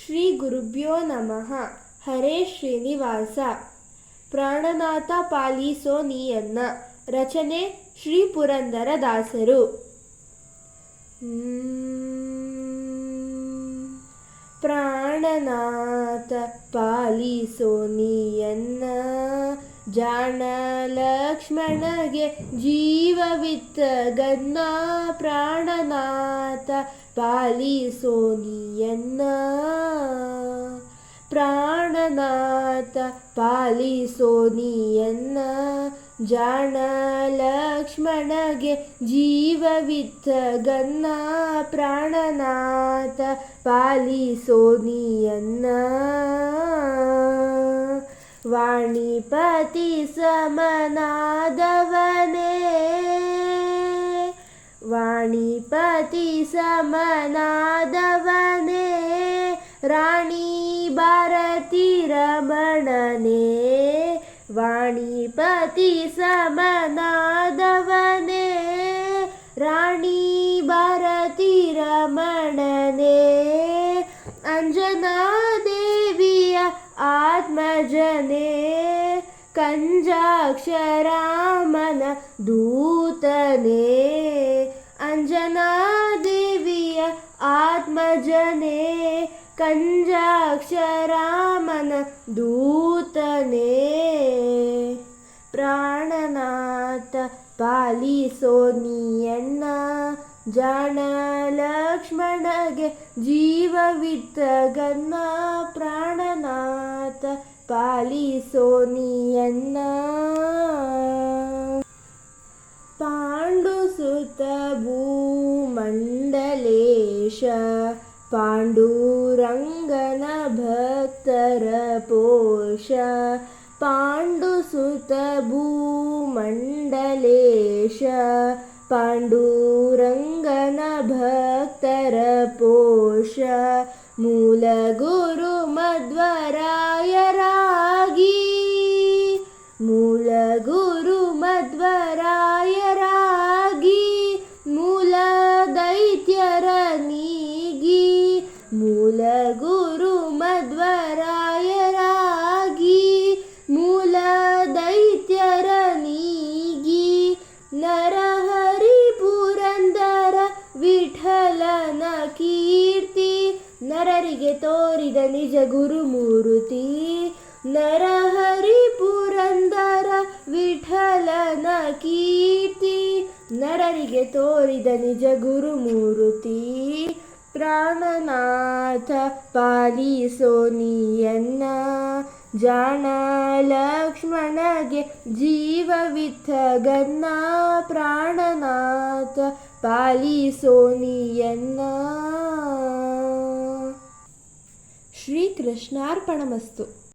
ಶ್ರೀ ಗುರುಭ್ಯೋ ನಮಃ. ಹರೇ ಶ್ರೀನಿವಾಸ. ಪ್ರಾಣನಾಥ ಪಾಲಿಸೋ ನೀಯನ್ನ. ರಚನೆ ಶ್ರೀ ಪುರಂದರದಾಸರು. ಪ್ರಾಣನಾಥ ಪಾಲಿಸೋ ನೀಯನ್ನ, ಜಾಣ ಲಕ್ಷ್ಮಣಗೆ ಜೀವವಿತ್ತ ಗನ್ನ. ಪ್ರಾಣನಾಥ ಪಾಲಿಸೋ ನೀಯನ್ನ, ಪ್ರಾಣನಾಥ ಪಾಲಿಸೋ ನೀಯನ್ನ, ಜಾಣ ಲಕ್ಷ್ಮಣಗೆ ಜೀವವಿತ್ತ ಗನ್ನ. ಪ್ರಾಣನಾಥ ಪಾಲಿಸೋ ನೀಯನ್ನ. ವಾಣಿಪತಿ ಸಮನಾದವನೇ, ವಾಣಿಪತಿ ಸಮನಾದವನೇ, ರಾಣಿ ಭಾರತಿ ರಮಣನೇ. ವಾಣಿಪತಿ ಸಮನಾದವನೇ, ರಾಣಿ ಭಾರತಿ ರಮಣನೇ. ಅಂಜನಾದೇವಿಯ ಆತ್ಮಜನೇ, ಕಂಜಾಕ್ಷರಾಮನ ದೂತನೇ. ಅಂಜನಾದೇವಿಯ ಆತ್ಮಜನೇ, ಕಂಜಾಕ್ಷರಾಮನ ದೂತನೇ. ಪ್ರಾಣನಾಥ ಪಾಲಿಸೋ ನೀಯನ್ನ, ಜಾಣ ಲಕ್ಷ್ಮಣಗೆ ಜೀವವಿತ್ತ ಗನ್ನ. ಪ್ರಾಣನಾಥ ಪಾಲಿಸೋ ನೀಯನ್ನ. ಪಾಂಡುಸುತ ಭೂಮಂಡಲೇಶ, ಪಾಂಡುರಂಗನ ಭಕ್ತರ ಪೋಷ. ಪಾಂಡುಸುತ ಭೂಮಂಡಲೇಶ, ಪಾಂಡುರಂಗನ ಭಕ್ತರ ಪೋಷ. ಮೂಲ ಗುರು ಮಧ್ವರಾಯರಾಗಿ, ಮೂಲ ಗುರು ಮಧ್ವರಾಯರಾಗಿ, ಮೂಲ ದೈತ್ಯರ ನೀಗಿ. ಮೂಲ ಗುರು ಮಧ್ವರಾಯರಾಗಿ, ಮೂಲ ದೈತ್ಯರ ನೀಗಿ. ನರಹರಿ ಪುರಂದರ ವಿಠಲನ ಕೀರ್ತಿ, ನರರಿಗೆ ತೋರಿದ ನಿಜ ಗುರುಮೂರ್ತಿ. ನರಹರಿ ಪುರಂದರ ವಿಠಲನ ಕೀರ್ತಿ, ನರರಿಗೆ ತೋರಿದ ನಿಜ ಗುರುಮೂರ್ತಿ. ಪ್ರಾಣನಾಥ ಪಾಲಿಸೋ ನೀಯನ್ನ, ಜಾಣ ಲಕ್ಷ್ಮಣಗೆ ಜೀವವಿತ್ತ ಗನ್ನ. ಪ್ರಾಣನಾಥ ಪಾಲಿಸೋ ನೀಯನ್ನ. ಶ್ರೀಕೃಷ್ಣಾರ್ಪಣಮಸ್ತು.